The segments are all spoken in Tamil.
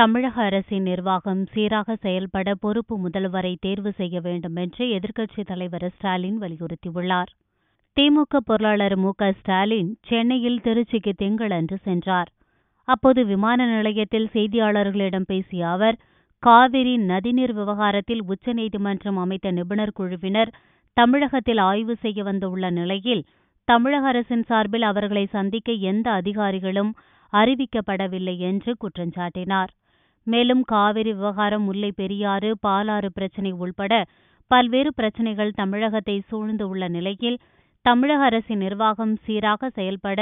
தமிழக அரசின் நிர்வாகம் சீராக செயல்பட பொறுப்பு முதல்வரை தேர்வு செய்ய வேண்டும் என்று எதிர்க்கட்சித் தலைவர் ஸ்டாலின் வலியுறுத்தியுள்ளார். திமுக பொருளாளர் மு.க.ஸ்டாலின் சென்னையில் திருச்சிக்கு திங்களன்று சென்றார். அப்போது விமான நிலையத்தில் செய்தியாளர்களிடம் பேசிய அவர், காவிரி நதிநீர் விவகாரத்தில் உச்சநீதிமன்றம் அமைத்த நிபுணர் குழுவினர் தமிழகத்தில் ஆய்வு செய்ய வந்துள்ள நிலையில் தமிழக அரசின் சார்பில் அவர்களை சந்திக்க எந்த அதிகாரிகளும் அறிவிக்கப்படவில்லை என்று குற்றஞ்சாட்டினார். மேலும் காவிரி விவகாரம், முல்லை பெரியாறு, பாலாறு பிரச்சினை உள்பட பல்வேறு பிரச்சினைகள் தமிழகத்தை சூழ்ந்து உள்ள நிலையில் தமிழக அரசின் நிர்வாகம் சீராக செயல்பட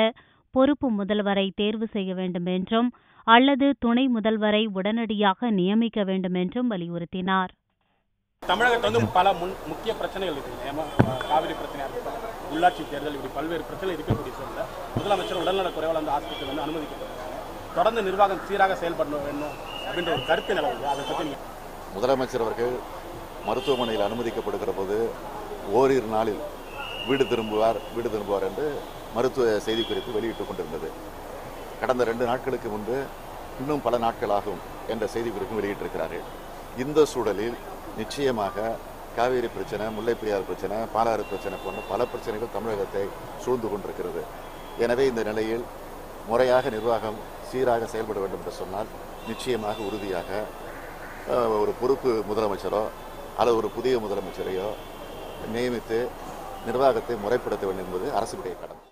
பொறுப்பு முதல்வரை தேர்வு செய்ய வேண்டும் என்றும் அல்லது துணை முதல்வரை உடனடியாக நியமிக்க வேண்டும் என்றும் வலியுறுத்தினார். தமிழகத்தில் பல முக்கிய பிரச்சனைகள் இருக்கு. காவிரி பிரச்சனையாக இருக்கட்டும், உள்ளாட்சி தேர்தல், இப்படி பல்வேறு பிரச்சனை இருக்கக்கூடிய சூழல்ல முதலமைச்சர் உடல்நலக் குறைவால் அந்த ஆஸ்பத்திரியில் வந்து அனுமதிக்கப்பட்டிருக்காங்க. தொடர்ந்து நிர்வாகம் சீராக செயல்பட வேண்டும் அப்படின்ற ஒரு கருத்து நிலவுது. அதை பற்றி முதலமைச்சர் அவர்கள் மருத்துவமனையில் அனுமதிக்கப்படுகிற போது ஓரிரு நாளில் வீடு திரும்புவார் என்று மருத்துவ செய்திக்குறிப்பு வெளியிட்டுக் கொண்டிருந்தது. கடந்த 2 நாட்களுக்கு முன்பு இன்னும் பல நாட்கள் ஆகும் என்ற செய்திக்குறிப்பு வெளியிட்டிருக்கிறார்கள். இந்த சூழலில் நிச்சயமாக காவிரி பிரச்சனை, முல்லை பெரியாறு பிரச்சனை, பாலாறு பிரச்சனை போன்ற பல பிரச்சனைகள் தமிழகத்தை சூழ்ந்து கொண்டிருக்கிறது. எனவே இந்த நிலையில் முறையாக நிர்வாகம் சீராக செயல்பட வேண்டும் என்று சொன்னால் நிச்சயமாக உறுதியாக ஒரு பொறுப்பு முதலமைச்சரோ அல்லது ஒரு புதிய முதலமைச்சரையோ நியமித்து நிர்வாகத்தை முறைப்படுத்த வேண்டும் என்பது அரசுடைய கடமை.